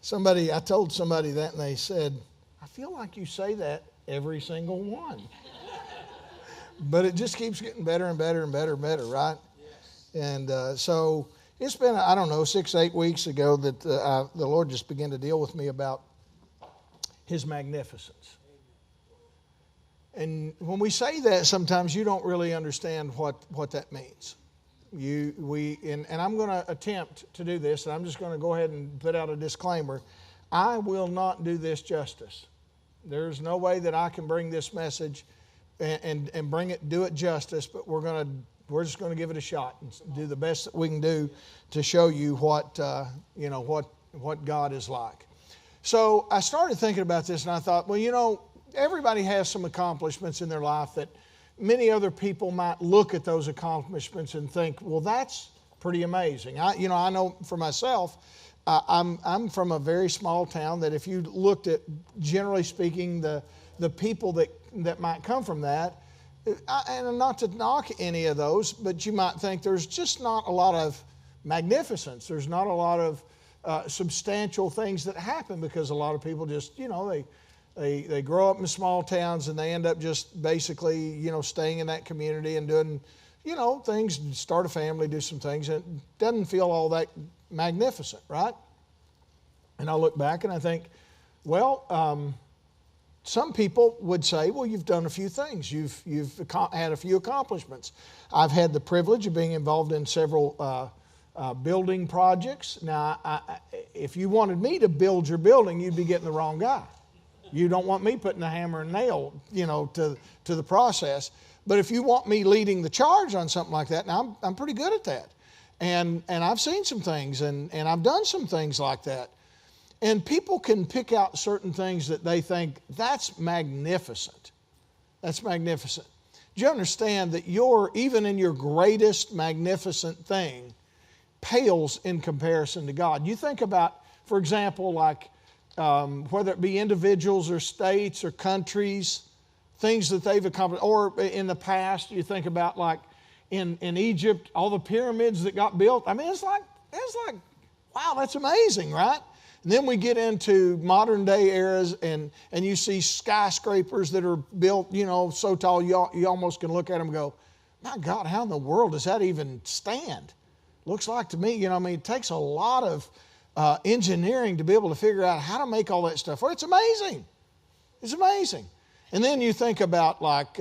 I told somebody that and they said, I feel like you say that every single one. But it just keeps getting better and better and better and better, right? Yes. And so it's been, 6, 8 weeks ago that the Lord just began to deal with me about His magnificence. And when we say that, sometimes you don't really understand what that means. And I'm going to attempt to do this, and I'm just going to go ahead and put out a disclaimer. I will not do this justice. There's no way that I can bring this message and do it justice, but we're just going to give it a shot and do the best that we can do to show you what God is like. So I started thinking about this, and I thought, well, everybody has some accomplishments in their life that many other people might look at those accomplishments and think, well, that's pretty amazing. I know for myself, I'm from a very small town that if you looked at, generally speaking, the people that might come from that, and not to knock any of those, but you might think there's just not a lot of magnificence. There's not a lot of substantial things that happen because a lot of people just, they grow up in small towns and they end up just basically, staying in that community and doing, things, start a family, do some things. And it doesn't feel all that magnificent, right? And I look back and I think, well, some people would say, well, you've done a few things. You've had a few accomplishments. I've had the privilege of being involved in several building projects. Now, if you wanted me to build your building, you'd be getting the wrong guy. You don't want me putting a hammer and nail, to the process. But if you want me leading the charge on something like that, now I'm pretty good at that. And I've seen some things and I've done some things like that. And people can pick out certain things that they think, that's magnificent. That's magnificent. Do you understand that even in your greatest magnificent thing pales in comparison to God? You think about, for example, like whether it be individuals or states or countries, things that they've accomplished, or in the past, you think about like in Egypt, all the pyramids that got built. I mean, it's like, wow, that's amazing, right? And then we get into modern day eras and you see skyscrapers that are built, so tall you almost can look at them and go, my God, how in the world does that even stand? Looks like to me, it takes a lot of engineering to be able to figure out how to make all that stuff. Well, it's amazing. It's amazing. And then you think about like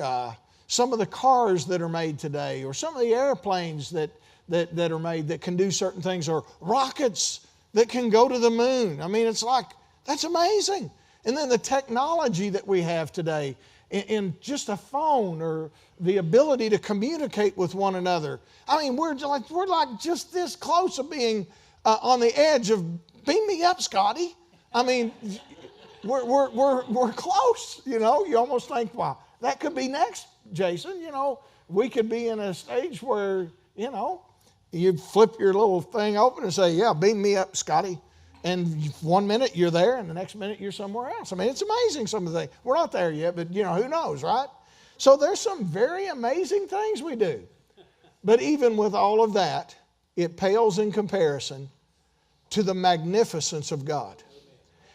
some of the cars that are made today, or some of the airplanes that are made that can do certain things, or rockets that can go to the moon. I mean, it's like, that's amazing. And then the technology that we have today in just a phone, or the ability to communicate with one another. I mean, we're like just this close of being on the edge of beam me up, Scotty. I mean, we're close. You almost think, wow, that could be next, Jason. We could be in a stage where you flip your little thing open and say, yeah, beam me up, Scotty. And 1 minute you're there and the next minute you're somewhere else. I mean, it's amazing, some of the things. We're not there yet, but who knows, right? So there's some very amazing things we do. But even with all of that, it pales in comparison to the magnificence of God.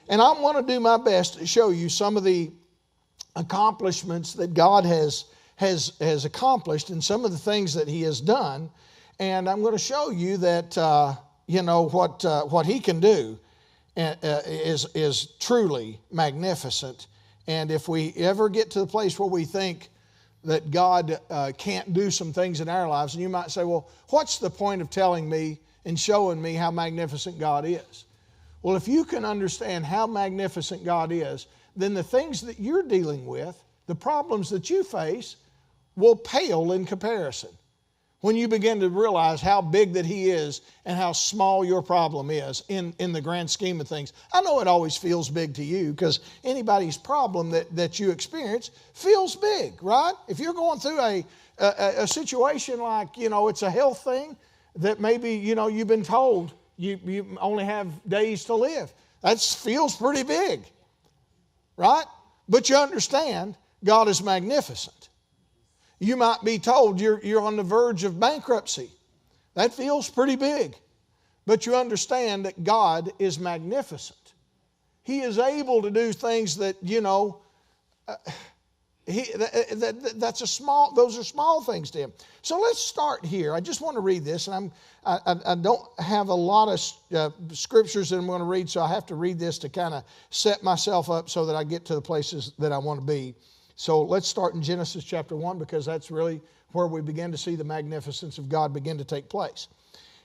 And I want to do my best to show you some of the accomplishments that God has accomplished and some of the things that He has done. And I'm going to show you that, what He can do is truly magnificent. And if we ever get to the place where we think that God can't do some things in our lives, and you might say, well, what's the point of telling me and showing me how magnificent God is? Well, if you can understand how magnificent God is, then the things that you're dealing with, the problems that you face, will pale in comparison. When you begin to realize how big that He is and how small your problem is in the grand scheme of things. I know it always feels big to you because anybody's problem that you experience feels big, right? If you're going through a situation like, it's a health thing that maybe, you've been told you only have days to live. That feels pretty big, right? But you understand God is magnificent. You might be told you're on the verge of bankruptcy. That feels pretty big. But you understand that God is magnificent. He is able to do things that, those are small things to Him. So let's start here. I just want to read this, and I don't have a lot of scriptures that I'm going to read, so I have to read this to kind of set myself up so that I get to the places that I want to be. So let's start in Genesis chapter 1, because that's really where we begin to see the magnificence of God begin to take place.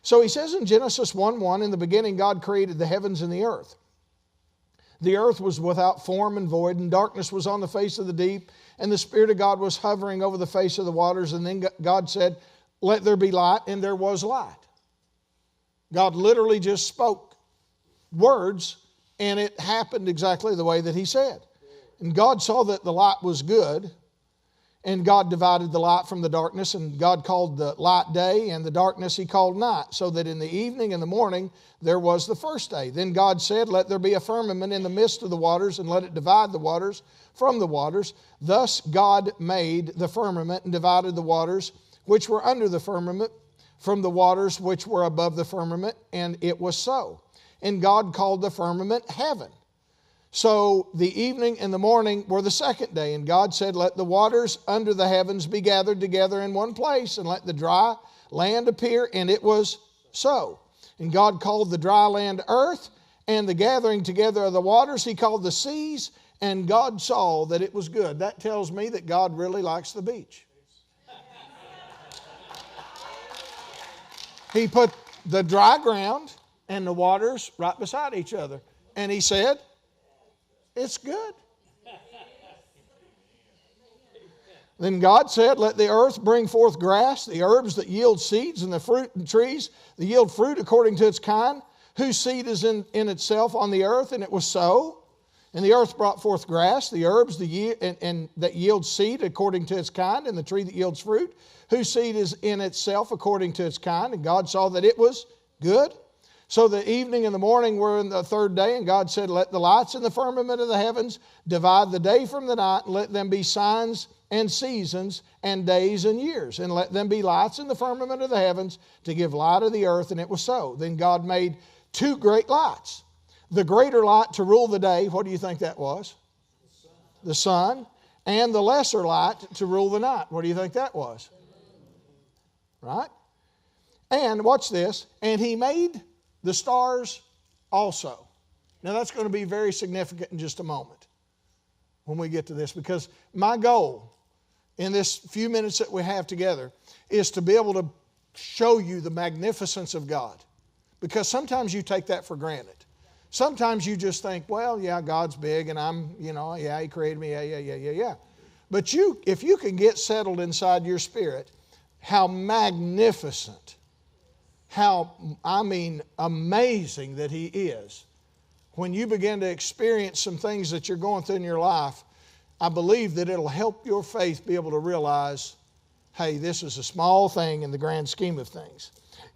So he says in Genesis 1:1, in the beginning God created the heavens and the earth. The earth was without form and void, and darkness was on the face of the deep, and the Spirit of God was hovering over the face of the waters. And then God said, "Let there be light," and there was light. God literally just spoke words, and it happened exactly the way that He said. And God saw that the light was good, and God divided the light from the darkness, and God called the light day, and the darkness He called night, so that in the evening and the morning there was the first day. Then God said, "Let there be a firmament in the midst of the waters, and let it divide the waters from the waters." Thus God made the firmament and divided the waters which were under the firmament from the waters which were above the firmament, and it was so. And God called the firmament heaven. So the evening and the morning were the second day. And God said, "Let the waters under the heavens be gathered together in one place, and let the dry land appear." And it was so. And God called the dry land earth, and the gathering together of the waters He called the seas. And God saw that it was good. That tells me that God really likes the beach. He put the dry ground and the waters right beside each other. And He said, "It's good." Then God said, "Let the earth bring forth grass, the herbs that yield seeds, and the fruit and trees that yield fruit according to its kind, whose seed is in itself on the earth." And it was so. And the earth brought forth grass, the herbs that yield seed according to its kind, and the tree that yields fruit, whose seed is in itself according to its kind. And God saw that it was good. So the evening and the morning were in the third day, and God said, "Let the lights in the firmament of the heavens divide the day from the night, and let them be signs and seasons and days and years. And let them be lights in the firmament of the heavens to give light of the earth." And it was so. Then God made two great lights. The greater light to rule the day, what do you think that was? The sun. And the lesser light to rule the night. What do you think that was? Right? And watch this. And He made the stars also. Now that's going to be very significant in just a moment when we get to this, because my goal in this few minutes that we have together is to be able to show you the magnificence of God. Because sometimes you take that for granted. Sometimes you just think, well, yeah, God's big and He created me, yeah. But if you can get settled inside your spirit, how magnificent, how amazing that He is. When you begin to experience some things that you're going through in your life, I believe that it'll help your faith be able to realize, hey, this is a small thing in the grand scheme of things.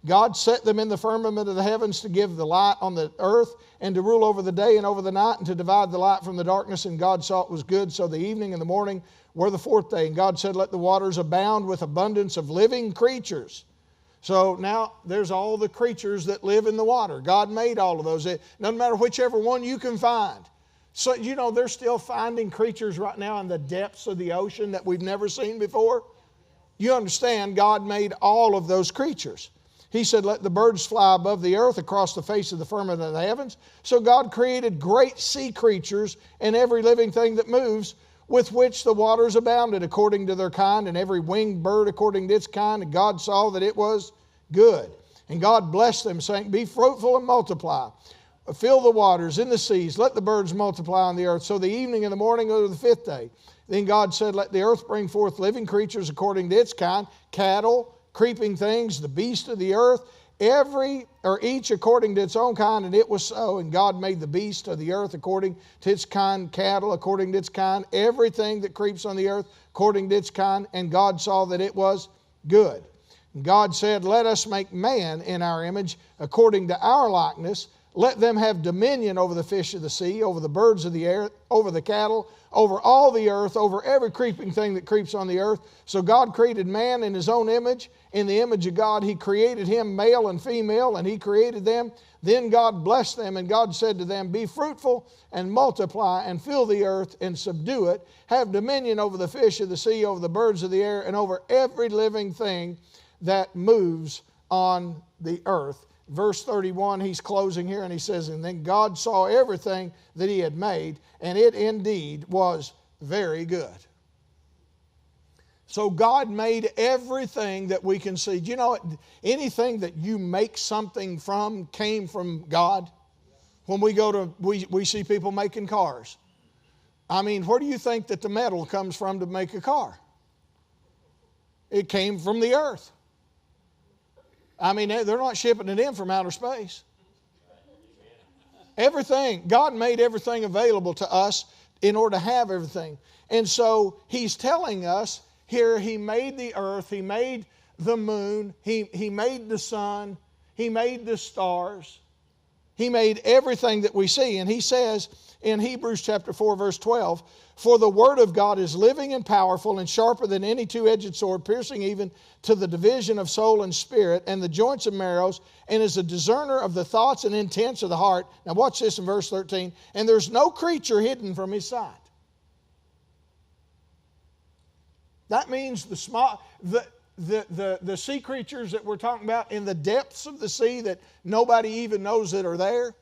God set them in the firmament of the heavens to give the light on the earth, and to rule over the day and over the night, and to divide the light from the darkness. And God saw it was good. So the evening and the morning were the fourth day. And God said, "Let the waters abound with abundance of living creatures." So now there's all the creatures that live in the water. God made all of those. It doesn't matter whichever one you can find. So, they're still finding creatures right now in the depths of the ocean that we've never seen before. You understand, God made all of those creatures. He said, "Let the birds fly above the earth across the face of the firmament of the heavens." So God created great sea creatures and every living thing that moves, with which the waters abounded according to their kind, and every winged bird according to its kind. And God saw that it was good. And God blessed them, saying, "Be fruitful and multiply. Fill the waters in the seas. Let the birds multiply on the earth." So the evening and the morning were the fifth day. Then God said, "Let the earth bring forth living creatures according to its kind, cattle, creeping things, the beasts of the earth, each according to its own kind." And it was so. And God made the beasts of the earth according to its kind, cattle according to its kind, everything that creeps on the earth according to its kind. And God saw that it was good. And God said, "Let us make man in our image, according to our likeness. Let them have dominion over the fish of the sea, over the birds of the air, over the cattle, over all the earth, over every creeping thing that creeps on the earth. So God created man in his own image. In the image of God, he created him, male and female, and he created them. Then God blessed them, and God said to them, be fruitful and multiply and fill the earth and subdue it. Have dominion over the fish of the sea, over the birds of the air, and over every living thing that moves on the earth. Verse 31, he's closing here, and he says, and then God saw everything that he had made, and it indeed was very good. So God made everything that we can see. Do you know anything that you make something from came from God? When we see people making cars. I mean, where do you think that the metal comes from to make a car? It came from the earth. I mean, they're not shipping it in from outer space. Everything, God made everything available to us in order to have everything. And so he's telling us here, he made the earth, he made the moon, he made the sun, he made the stars. He made everything that we see. And he says in Hebrews chapter 4, verse 12, for the word of God is living and powerful and sharper than any two-edged sword, piercing even to the division of soul and spirit and the joints and marrows, and is a discerner of the thoughts and intents of the heart. Now watch this in verse 13. And there's no creature hidden from his sight. That means the sea creatures that we're talking about in the depths of the sea that nobody even knows that are there.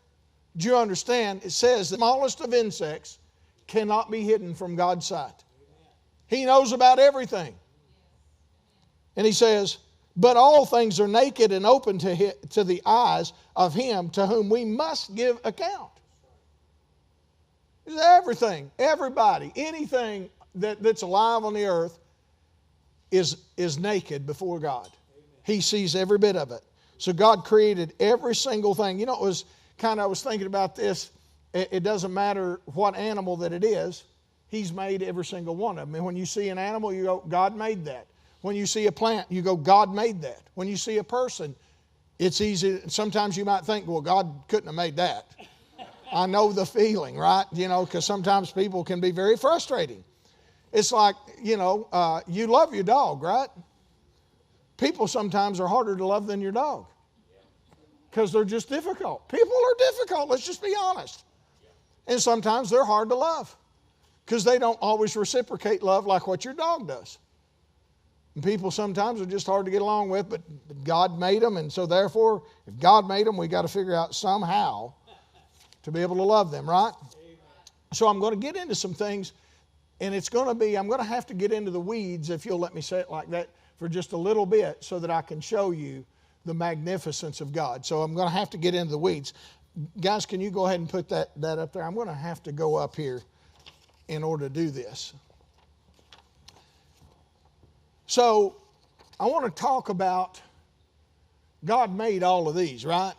Do you understand? It says the smallest of insects cannot be hidden from God's sight. He knows about everything. And he says, but all things are naked and open to the eyes of him to whom we must give account. Everything, everybody, anything that's alive on the earth is naked before God. He sees every bit of it. So God created every single thing. You know, I was thinking about this. It doesn't matter what animal that it is. He's made every single one of them. And when you see an animal, you go, God made that. When you see a plant, you go, God made that. When you see a person, it's easy. Sometimes you might think, well, God couldn't have made that. I know the feeling, right? You know, because sometimes people can be very frustrating. It's like, you love your dog, right? People sometimes are harder to love than your dog because they're just difficult. People are difficult, let's just be honest. And sometimes they're hard to love because they don't always reciprocate love like what your dog does. And people sometimes are just hard to get along with, but God made them, and so therefore, if God made them, we got to figure out somehow to be able to love them, right? Amen. So I'm going to get into some things. And I'm going to have to get into the weeds, if you'll let me say it like that, for just a little bit so that I can show you the magnificence of God. So I'm going to have to get into the weeds. Guys, can you go ahead and put that up there? I'm going to have to go up here in order to do this. So I want to talk about God made all of these, right?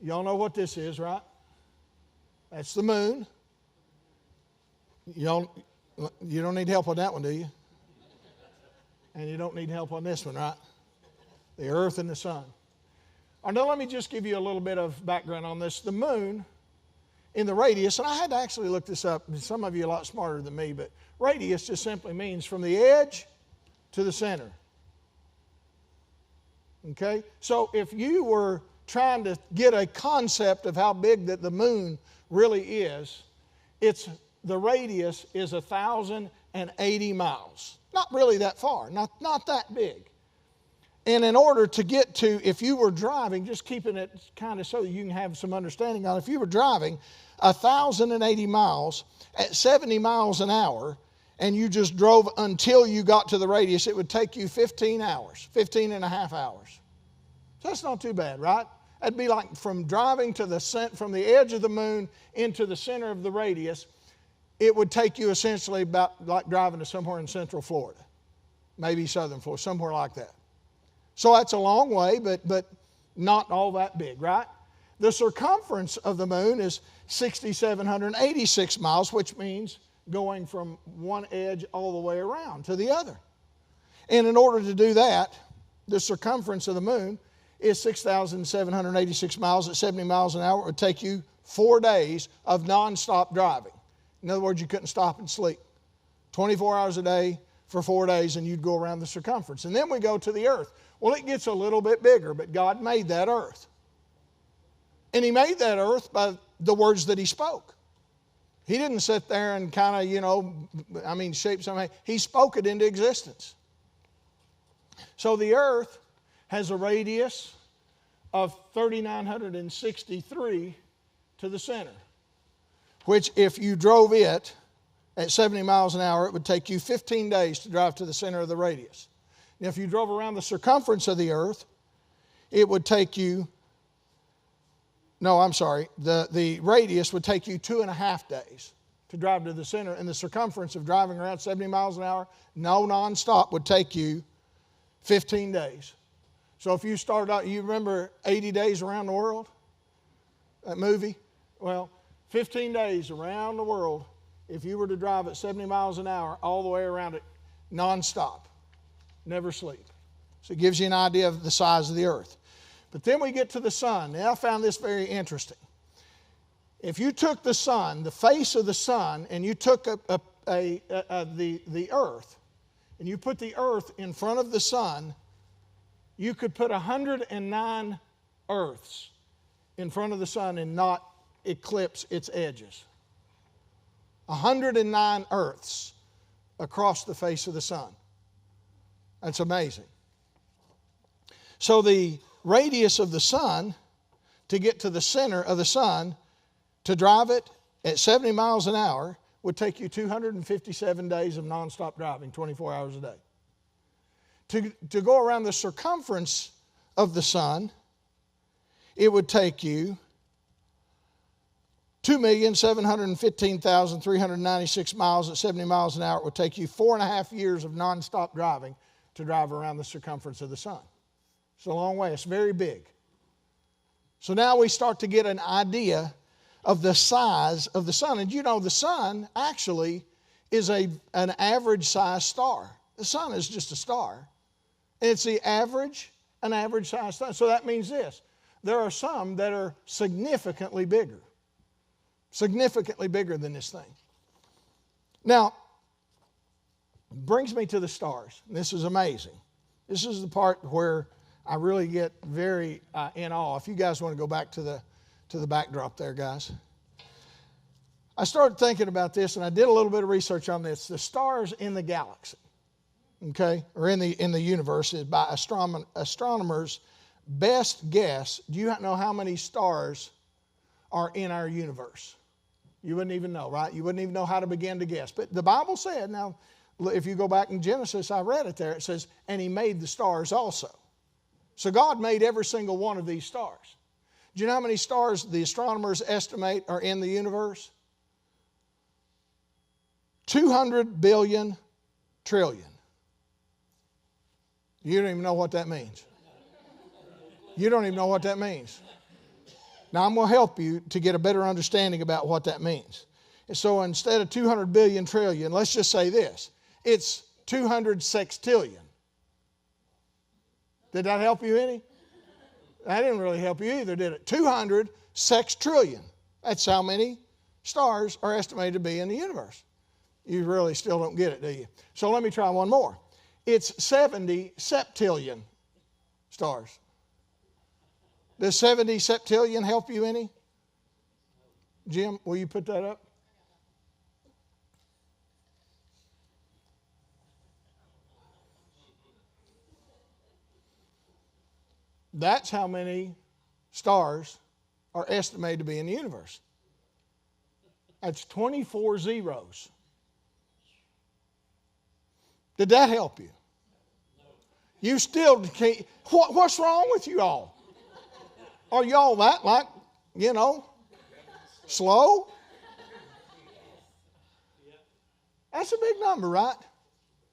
Y'all know what this is, right? That's the moon. You don't need help on that one, do you? And you don't need help on this one, right? The earth and the sun. Now let me just give you a little bit of background on this. The moon in the radius, and I had to actually look this up. Some of you are a lot smarter than me, but radius just simply means from the edge to the center. Okay? So if you were trying to get a concept of how big that the moon really is, the radius is 1,080 miles. Not really that far, not that big. And in order to get to, if you were driving, just keeping it kind of so that you can have some understanding on it, if you were driving 1,080 miles at 70 miles an hour, and you just drove until you got to the radius, it would take you 15 and a half hours. So that's not too bad, right? That'd be like from driving to from the edge of the moon into the center of the radius. It would take you essentially about like driving to somewhere in Central Florida, maybe Southern Florida, somewhere like that. So that's a long way, but not all that big, right? The circumference of the moon is 6,786 miles, which means going from one edge all the way around to the other. And in order to do that, the circumference of the moon is 6,786 miles at 70 miles an hour. It would take you 4 days of nonstop driving. In other words, you couldn't stop and sleep. 24 hours a day for 4 days, and you'd go around the circumference. And then we go to the earth. Well, it gets a little bit bigger, but God made that earth. And He made that earth by the words that He spoke. He didn't sit there and kind of, shape something. He spoke it into existence. So the earth has a radius of 3,963 to the center, which if you drove it at 70 miles an hour, it would take you 15 days to drive to the center of the radius. And if you drove around the circumference of the earth, it would take you, the radius would take you 2.5 days to drive to the center, and the circumference of driving around 70 miles an hour, no nonstop, would take you 15 days. So if you started out, you remember 80 Days Around the World? That movie? Well, 15 days around the world, if you were to drive at 70 miles an hour all the way around it, nonstop, never sleep. So it gives you an idea of the size of the earth. But then we get to the sun. Now I found this very interesting. If you took the sun, the face of the sun, and you took the earth, and you put the earth in front of the sun, you could put 109 earths in front of the sun and not eclipse its edges. 109 earths across the face of the sun. That's amazing. So the radius of the sun, to get to the center of the sun, to drive it at 70 miles an hour, would take you 257 days of nonstop driving, 24 hours a day. To go around the circumference of the sun, it would take you 2,715,396 miles at 70 miles an hour. It would take you 4.5 years of nonstop driving to drive around the circumference of the sun. It's a long way. It's very big. So now we start to get an idea of the size of the sun. And you know, the sun actually is an average size star. The sun is just a star. And it's an average size star. So that means this. There are some that are significantly bigger than this thing. Now, brings me to the stars. This is amazing. This is the part where I really get very in awe. If you guys want to go back to the backdrop there, guys. I started thinking about this, and I did a little bit of research on this. The stars in the galaxy, okay, or in the universe, is by astronomers' best guess. Do you know how many stars are in our universe? You wouldn't even know, right? You wouldn't even know how to begin to guess. But the Bible said, now, if you go back in Genesis, I read it there, it says, and He made the stars also. So God made every single one of these stars. Do you know how many stars the astronomers estimate are in the universe? 200 billion trillion. You don't even know what that means. You don't even know what that means. Now I'm going to help you to get a better understanding about what that means. And so instead of 200 billion trillion, let's just say this. It's 200 sextillion. Did that help you any? That didn't really help you either, did it? 200 sextrillion. That's how many stars are estimated to be in the universe. You really still don't get it, do you? So let me try one more. It's 70 septillion stars. Does 70 septillion help you any? Jim, will you put that up? That's how many stars are estimated to be in the universe. That's 24 zeros. Did that help you? You still can't. What's wrong with you all? Are y'all that slow? That's a big number, right?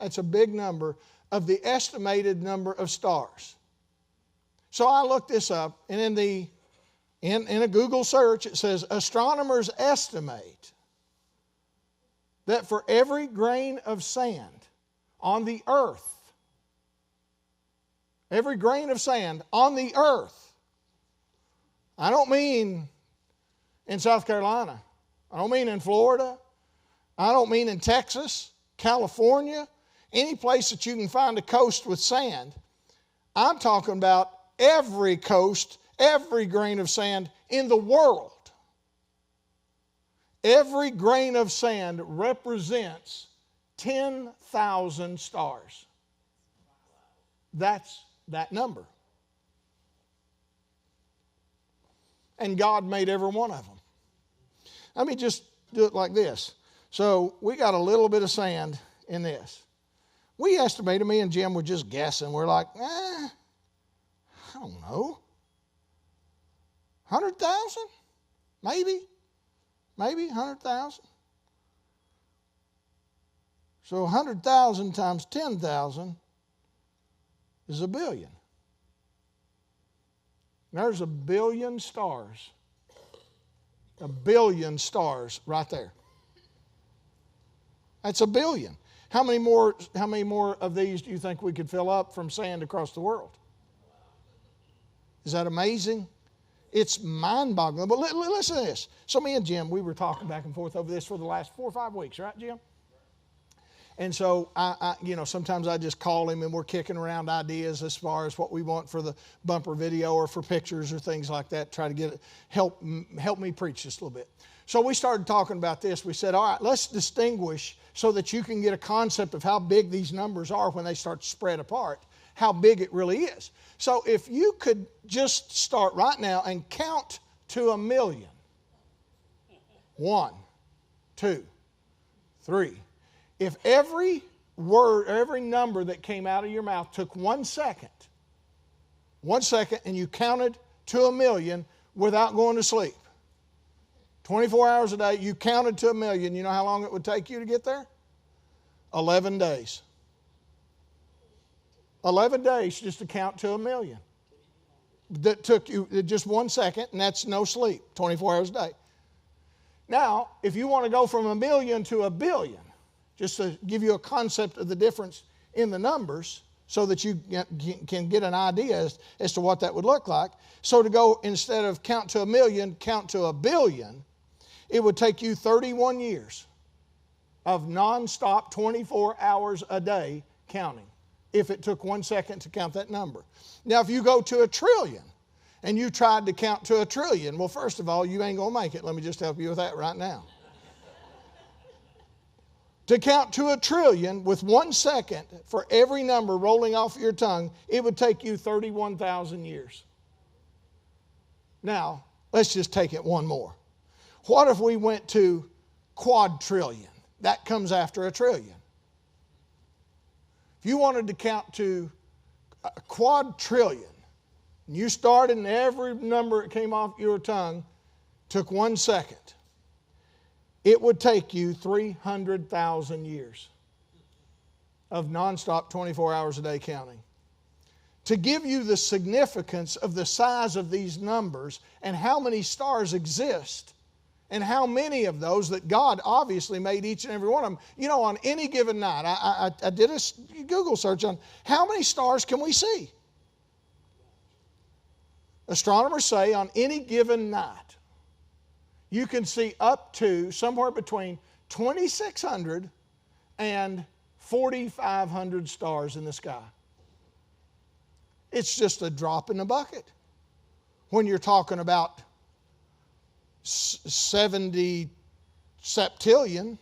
That's a big number of the estimated number of stars. So I looked this up, and in a Google search, it says astronomers estimate that for every grain of sand on the earth, Every grain of sand on the earth. I don't mean in South Carolina. I don't mean in Florida. I don't mean in Texas, California, any place that you can find a coast with sand. I'm talking about every coast, every grain of sand in the world. Every grain of sand represents 10,000 stars. That's that number. And God made every one of them. Let me just do it like this. So we got a little bit of sand in this. We estimated, me and Jim were just guessing. We're like, I don't know. 100,000? Maybe 100,000. So 100,000 times 10,000 is 1 billion. There's 1 billion stars. 1 billion stars right there. That's 1 billion. How many more of these do you think we could fill up from sand across the world? Is that amazing? It's mind-boggling. But listen to this. So me and Jim, we were talking back and forth over this for the last 4 or 5 weeks, right, Jim? And so, sometimes I just call him and we're kicking around ideas as far as what we want for the bumper video or for pictures or things like that, try to get it, help me preach just a little bit. So we started talking about this. We said, all right, let's distinguish so that you can get a concept of how big these numbers are when they start to spread apart, how big it really is. So if you could just start right now and count to 1 million. 1, 2, 3. If every word, every number that came out of your mouth took 1 second, and you counted to 1 million without going to sleep, 24 hours a day, you counted to 1 million, you know how long it would take you to get there? 11 days. 11 days just to count to 1 million. That took you just 1 second, and that's no sleep, 24 hours a day. Now, if you want to go from 1 million to 1 billion, just to give you a concept of the difference in the numbers so that you can get an idea as to what that would look like. So to go, instead of count to 1 million, count to 1 billion, it would take you 31 years of nonstop 24 hours a day counting, if it took 1 second to count that number. Now, if you go to 1 trillion and you tried to count to 1 trillion, well, first of all, you ain't going to make it. Let me just help you with that right now. To count to 1 trillion with 1 second for every number rolling off your tongue, it would take you 31,000 years. Now, let's just take it one more. What if we went to quadrillion? That comes after 1 trillion. If you wanted to count to a quadrillion, and you started and every number that came off your tongue took 1 second, it would take you 300,000 years of nonstop 24 hours a day counting. To give you the significance of the size of these numbers and how many stars exist and how many of those that God obviously made each and every one of them. You know, on any given night, I did a Google search on how many stars can we see. Astronomers say on any given night, you can see up to somewhere between 2,600 and 4,500 stars in the sky. It's just a drop in the bucket. When you're talking about 70 septillion,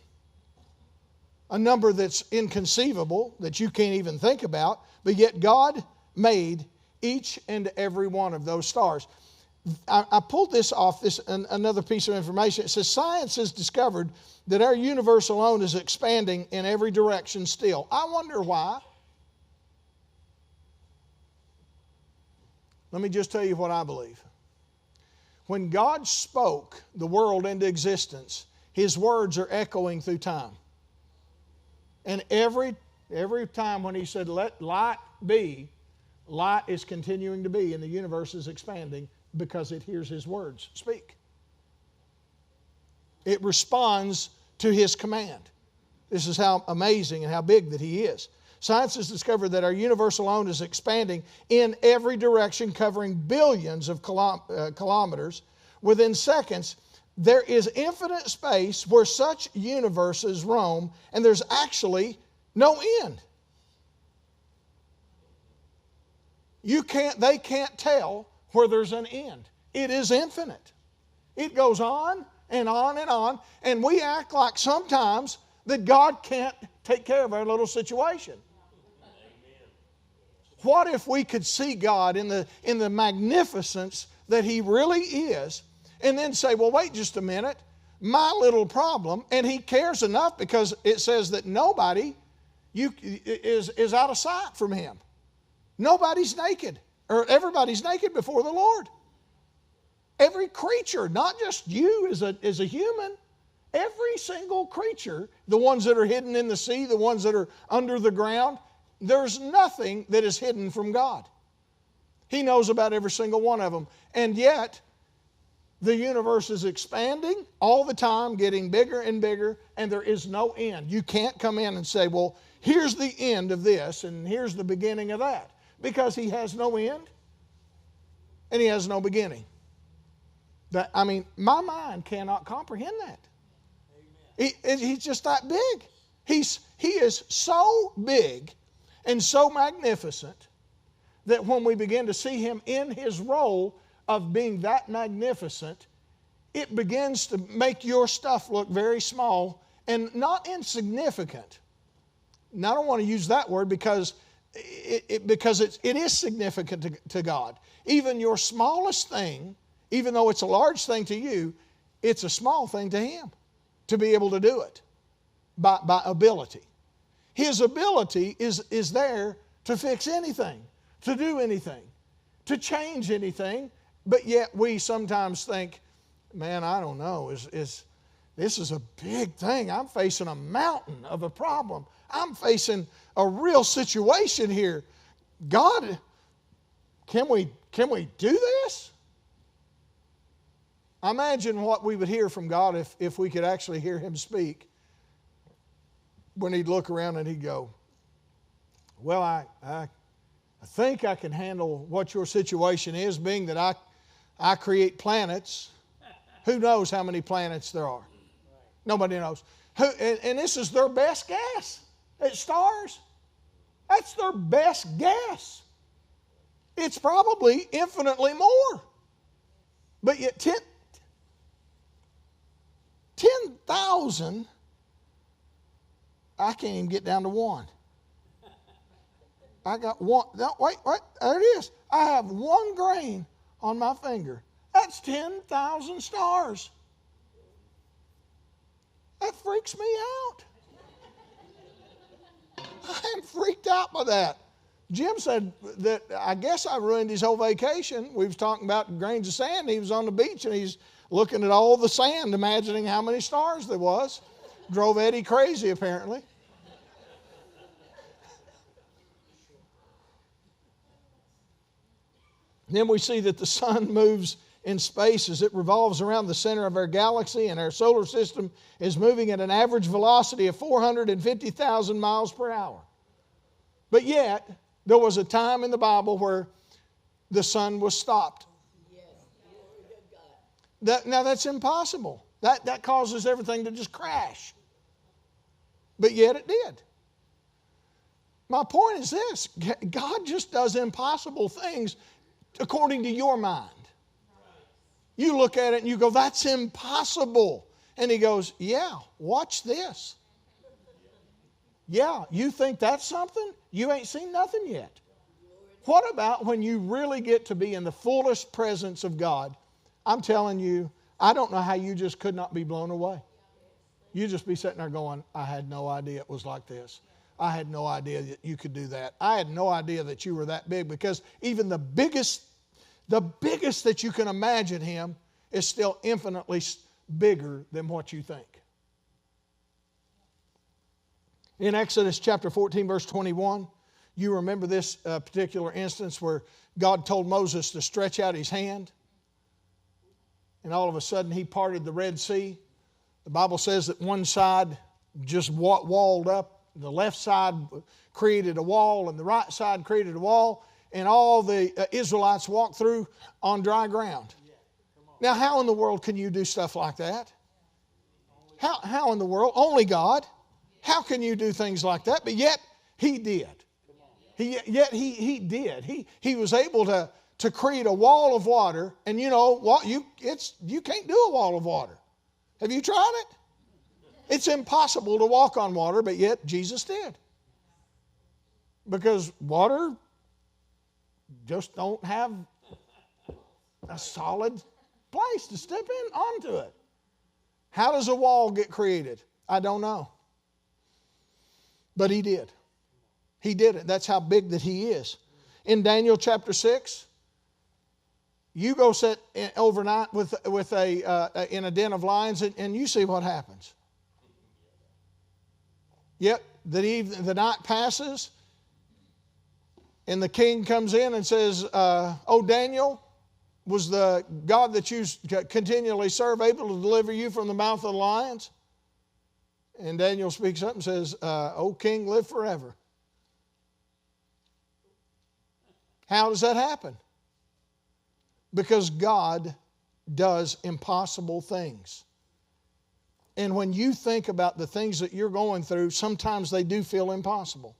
a number that's inconceivable, that you can't even think about, but yet God made each and every one of those stars. I pulled this off another piece of information. It says science has discovered that our universe alone is expanding in every direction still. I wonder why. Let me just tell you what I believe. When God spoke the world into existence, His words are echoing through time. And every time when He said, let light be, light is continuing to be, and the universe is expanding because it hears His words speak. It responds to His command. This is how amazing and how big that He is. Science has discovered that our universe alone is expanding in every direction, covering billions of kilometers. Within seconds, there is infinite space where such universes roam, and there's actually no end. They can't tell where there's an end. It is infinite. It goes on and on and on, and we act like sometimes that God can't take care of our little situation. What if we could see God in the magnificence that He really is, and then say, well, wait just a minute, my little problem, and He cares enough, because it says that nobody is out of sight from Him. Nobody's naked, or everybody's naked before the Lord. Every creature, not just you as a human, every single creature, the ones that are hidden in the sea, the ones that are under the ground, there's nothing that is hidden from God. He knows about every single one of them. And yet, the universe is expanding all the time, getting bigger and bigger, and there is no end. You can't come in and say, well, here's the end of this, and here's the beginning of that. Because He has no end, and He has no beginning. My mind cannot comprehend that. He's just that big. He is so big and so magnificent that when we begin to see Him in His role of being that magnificent, it begins to make your stuff look very small and not insignificant. Now, I don't want to use that word because it is significant to God. Even your smallest thing, even though it's a large thing to you, it's a small thing to Him to be able to do it by ability. His ability is there to fix anything, to do anything, to change anything, but yet we sometimes think, man, I don't know, this is a big thing. I'm facing a mountain of a problem. I'm facing a real situation here. God, can we do this? Imagine what we would hear from God if we could actually hear Him speak. When He'd look around and He'd go, well, I think I can handle what your situation is, being that I create planets. Who knows how many planets there are? Nobody knows. And this is their best guess at stars. That's their best guess. It's probably infinitely more. But yet 10,000, I can't even get down to one. I got one. No, wait, there it is. I have one grain on my finger. That's 10,000 stars. That freaks me out. I'm freaked out by that. Jim said that I guess I ruined his whole vacation. We was talking about grains of sand. He was on the beach and he's looking at all the sand, imagining how many stars there was. Drove Eddie crazy, apparently. Then we see that the sun moves in space as it revolves around the center of our galaxy, and our solar system is moving at an average velocity of 450,000 miles per hour. But yet, there was a time in the Bible where the sun was stopped. Now that's impossible. That causes everything to just crash. But yet it did. My point is this: God just does impossible things according to your mind. You look at it and you go, that's impossible. And He goes, yeah, watch this. Yeah, you think that's something? You ain't seen nothing yet. What about when you really get to be in the fullest presence of God? I'm telling you, I don't know how you just could not be blown away. You just be sitting there going, I had no idea it was like this. I had no idea that you could do that. I had no idea that you were that big, because even the biggest that you can imagine Him is still infinitely bigger than what you think. In Exodus chapter 14, verse 21, you remember this particular instance where God told Moses to stretch out his hand, and all of a sudden He parted the Red Sea. The Bible says that one side just walled up, the left side created a wall and the right side created a wall, and all the Israelites walked through on dry ground. Now, how in the world can you do stuff like that? How in the world? Only God. How can you do things like that? But yet, He did. He did. He was able to create a wall of water, and you know what? You can't do a wall of water. Have you tried it? It's impossible to walk on water, but yet Jesus did. Because water just don't have a solid place to step in onto it. How does a wall get created? I don't know. But He did. He did it. That's how big that He is. In Daniel chapter 6, you go sit overnight in a den of lions, and you see what happens. Yet the night passes, and the king comes in and says, "Oh, Daniel, was the God that you continually serve able to deliver you from the mouth of the lions?" And Daniel speaks up and says, "O king, live forever." How does that happen? Because God does impossible things. And when you think about the things that you're going through, sometimes they do feel impossible.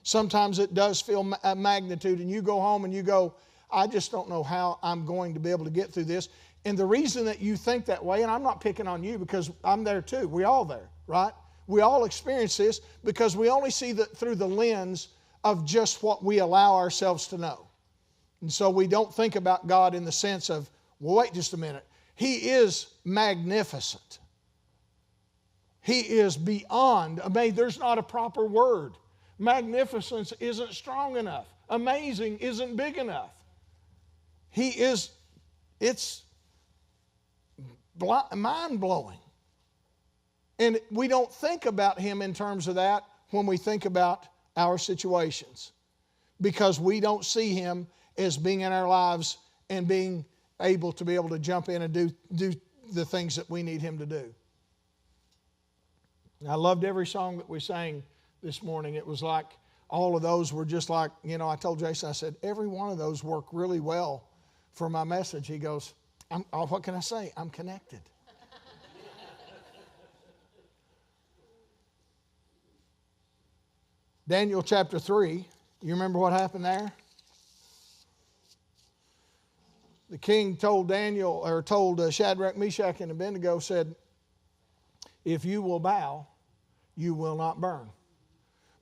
Sometimes it does feel a magnitude, and you go home and you go, "I just don't know how I'm going to be able to get through this." And the reason that you think that way, and I'm not picking on you because I'm there too. We're all there, right? We all experience this because we only see that through the lens of just what we allow ourselves to know. And so we don't think about God in the sense of, well, wait just a minute. He is magnificent. He is beyond. There's not a proper word. Magnificence isn't strong enough. Amazing isn't big enough. It's mind-blowing. And we don't think about Him in terms of that when we think about our situations, because we don't see Him as being in our lives and being able to jump in and do the things that we need Him to do. I loved every song that we sang this morning. It was like all of those were just like, I told Jason, I said, every one of those worked really well for my message. He goes, what can I say? I'm connected. Daniel chapter 3, you remember what happened there? The king told Shadrach, Meshach, and Abednego, said, "If you will bow, you will not burn.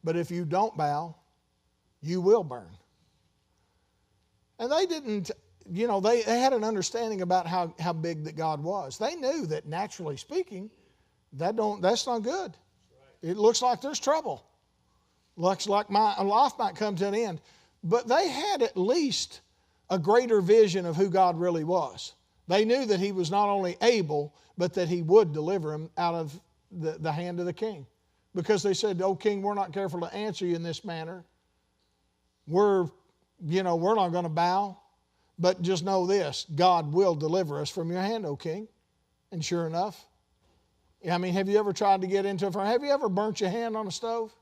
But if you don't bow, you will burn." And they didn't, they had an understanding about how big that God was. They knew that naturally speaking, that's not good. It looks like there's trouble. Looks like my life might come to an end. But they had at least a greater vision of who God really was. They knew that He was not only able, but that He would deliver them out of the hand of the king. Because they said, "Oh, king, we're not careful to answer you in this manner. We're not going to bow. But just know this, God will deliver us from your hand, O king." And sure enough, have you ever tried to get into a fire? Have you ever burnt your hand on a stove?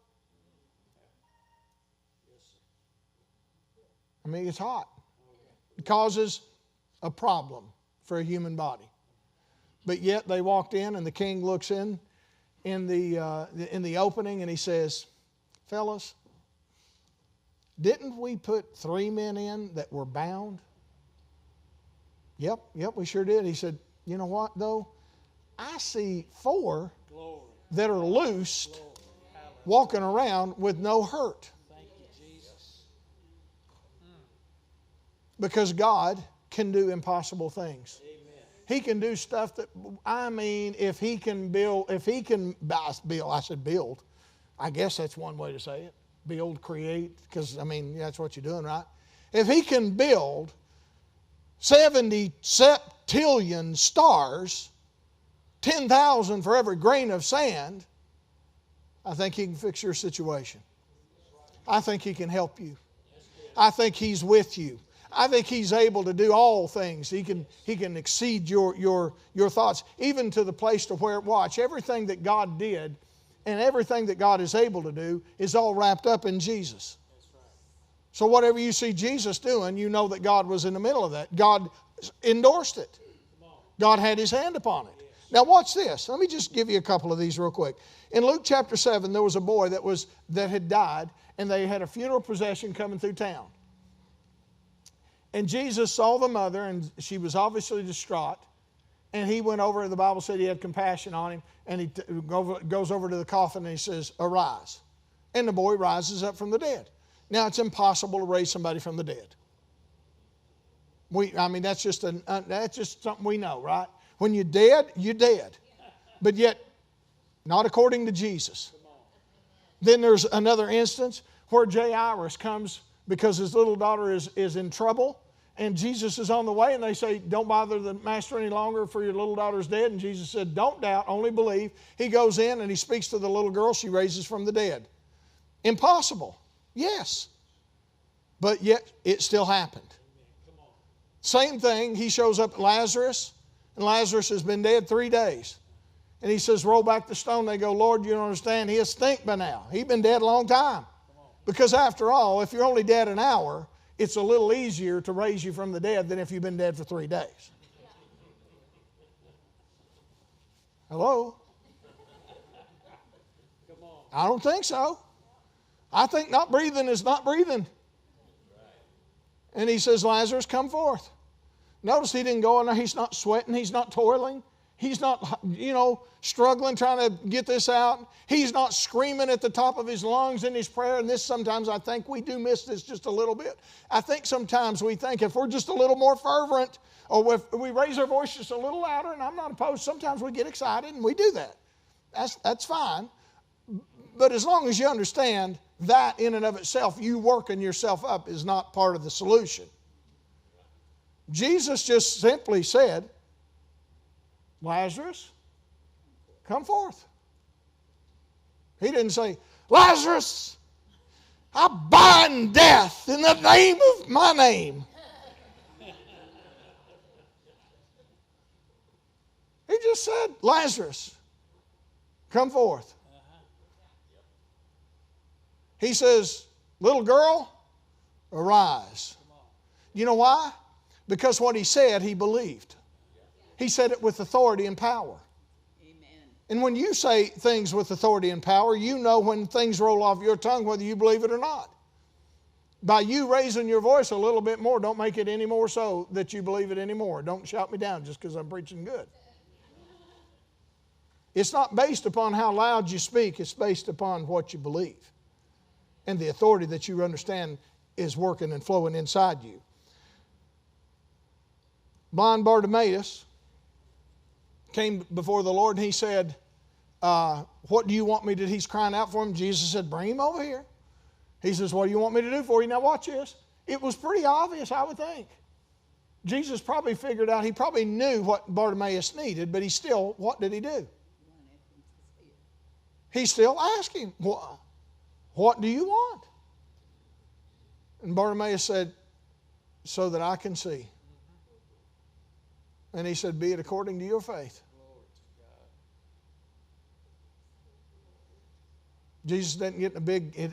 It's hot. It causes a problem for a human body. But yet they walked in, and the king looks in the opening, and he says, "Fellas, didn't we put 3 men in that were bound?" Yep, we sure did. He said, "You know what, though? I see 4 that are loosed, walking around with no hurt." Because God can do impossible things. Amen. He can do stuff that, if He can build, I guess that's one way to say it. Build, create, because, that's what you're doing, right? If He can build 70 septillion stars, 10,000 for every grain of sand, I think He can fix your situation. I think He can help you. I think He's with you. I think He's able to do all things. He can exceed your thoughts, even to the place to where, watch, everything that God did and everything that God is able to do is all wrapped up in Jesus. So whatever you see Jesus doing, you know that God was in the middle of that. God endorsed it. God had His hand upon it. Now watch this. Let me just give you a couple of these real quick. In Luke chapter 7, there was a boy that had died, and they had a funeral procession coming through town. And Jesus saw the mother, and she was obviously distraught. And He went over, and the Bible said He had compassion on him, and He goes over to the coffin and He says, "Arise." And the boy rises up from the dead. Now, it's impossible to raise somebody from the dead. That's just something we know, right? When you're dead, you're dead. But yet, not according to Jesus. Then there's another instance where Jairus comes because his little daughter is in trouble, and Jesus is on the way, and they say, "Don't bother the master any longer, for your little daughter's dead." And Jesus said, "Don't doubt, only believe." He goes in and He speaks to the little girl. She raises from the dead. Impossible. Yes. But yet it still happened. Same thing, He shows up at Lazarus, and Lazarus has been dead 3 days. And He says, "Roll back the stone." They go, "Lord, you don't understand. He is stink by now. He's been dead a long time." Because after all, if you're only dead an hour, it's a little easier to raise you from the dead than if you've been dead for 3 days. Hello? I don't think so. I think not breathing is not breathing. And He says, "Lazarus, come forth." Notice He didn't go in there. He's not sweating. He's not toiling. He's not, struggling trying to get this out. He's not screaming at the top of his lungs in his prayer. And this sometimes I think we do miss this just a little bit. I think sometimes we think if we're just a little more fervent, or if we raise our voice just a little louder, and I'm not opposed, sometimes we get excited and we do that. That's fine. But as long as you understand that in and of itself, you working yourself up is not part of the solution. Jesus just simply said, "Lazarus, come forth." He didn't say, "Lazarus, I bind death in the name of my name." He just said, "Lazarus, come forth." He says, "Little girl, arise." You know why? Because what He said, he believed. He said it with authority and power. Amen. And when you say things with authority and power, you know when things roll off your tongue whether you believe it or not. By you raising your voice a little bit more, don't make it any more so that you believe it anymore. Don't shout me down just because I'm preaching good. It's not based upon how loud you speak. It's based upon what you believe and the authority that you understand is working and flowing inside you. Blind Bartimaeus came before the Lord, and he said, "What do you want me to do?" He's crying out for him. Jesus said, "Bring him over here." He says, "What do you want me to do for you?" Now watch this. It was pretty obvious, I would think. Jesus probably figured out, He probably knew what Bartimaeus needed, but what did He do? He still asked him, "What do you want?" And Bartimaeus said, "So that I can see." And He said, "Be it according to your faith." Jesus didn't get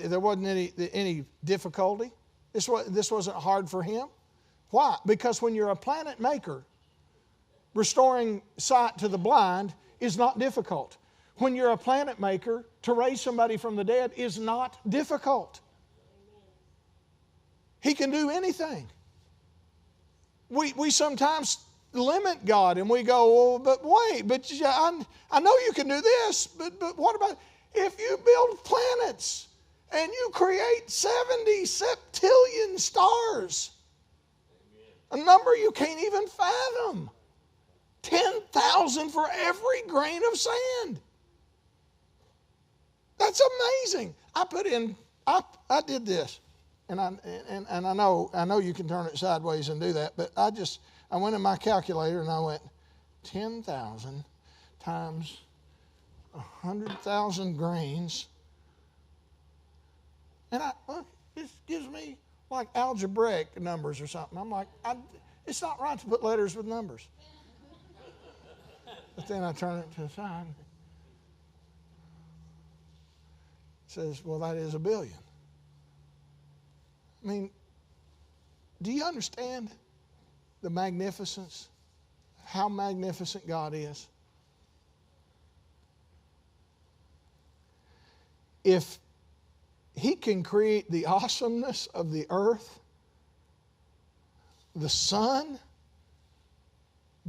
there wasn't any difficulty. This wasn't hard for Him. Why? Because when you're a planet maker, restoring sight to the blind is not difficult. When you're a planet maker, to raise somebody from the dead is not difficult. He can do anything. We sometimes limit God and we go, "Oh, but wait, but I know you can do this, but what about if you build planets and you create 70 septillion stars?" A number you can't even fathom. 10,000 for every grain of sand. That's amazing. I did this, and I know you can turn it sideways and do that, but I went in my calculator and I went 10,000 times 100,000 grains, and it gives me like algebraic numbers or something. I'm like, it's not right to put letters with numbers. But then I turn it to the side. Says, well, that is $1 billion. I mean, do you understand the magnificence? How magnificent God is? If He can create the awesomeness of the earth, the sun,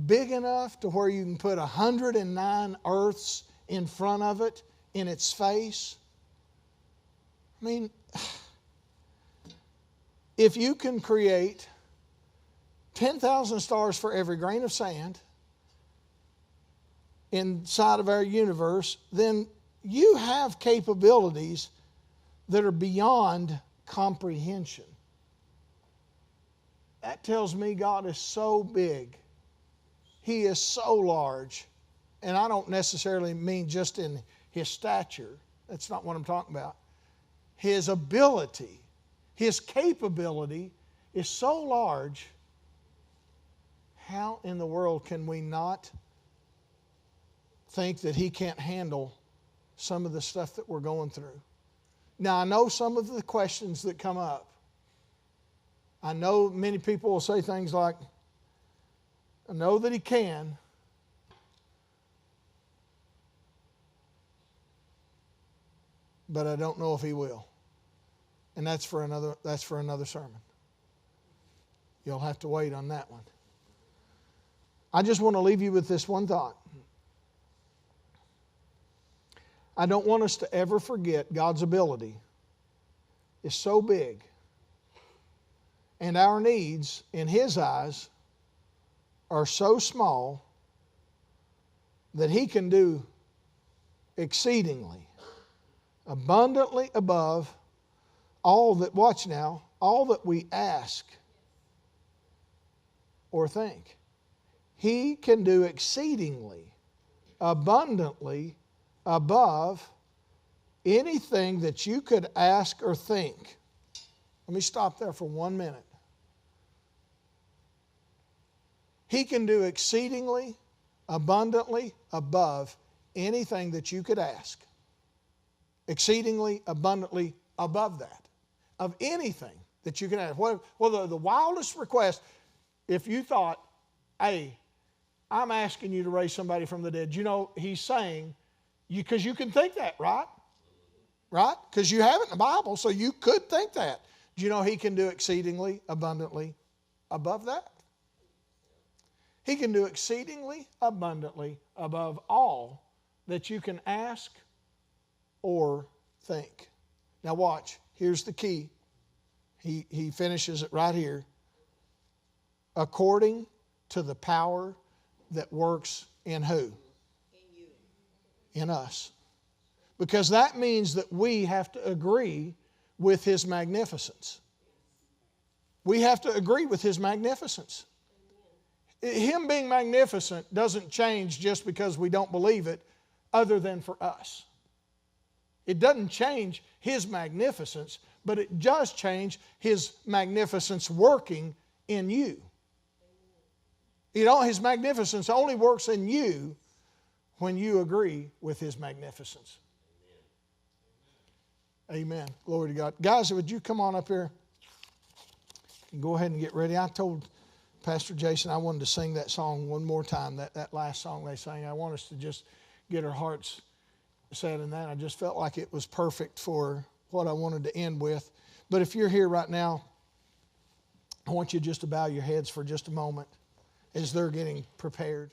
big enough to where you can put 109 earths in front of it, in its face. I mean, if you can create 10,000 stars for every grain of sand inside of our universe, then you have capabilities that are beyond comprehension. That tells me God is so big. He is so large. And I don't necessarily mean just in His stature. That's not what I'm talking about. His ability, His capability is so large. How in the world can we not think that He can't handle some of the stuff that we're going through? Now, I know some of the questions that come up. I know many people will say things like, I know that He can, but I don't know if He will. And that's for another sermon. You'll have to wait on that one. I just want to leave you with this one thought. I don't want us to ever forget God's ability is so big, and our needs in His eyes are so small that He can do exceedingly, abundantly above all that, watch now, all that we ask or think. He can do exceedingly, abundantly above anything that you could ask or think. Let me stop there for 1 minute. He can do exceedingly, abundantly above anything that you could ask. Exceedingly, abundantly above that. Of anything that you can ask. Well, the wildest request, if you thought, hey, I'm asking you to raise somebody from the dead. You know, He's saying, because you can think that, right? Right? Because you have it in the Bible, so you could think that. Do you know He can do exceedingly, abundantly above that? He can do exceedingly, abundantly above all that you can ask or think. Now watch, here's the key. He finishes it right here. According to the power that works in who? In you. In us. Because that means that we have to agree with His magnificence. We have to agree with His magnificence. Him being magnificent doesn't change just because we don't believe it, other than for us. It doesn't change His magnificence, but it does change His magnificence working in you. You know, His magnificence only works in you when you agree with His magnificence. Amen. Glory to God. Guys, would you come on up here and go ahead and get ready? I told Pastor Jason I wanted to sing that song one more time, that last song they sang. I want us to just get our hearts set in that. I just felt like it was perfect for what I wanted to end with. But if you're here right now, I want you just to bow your heads for just a moment as they're getting prepared.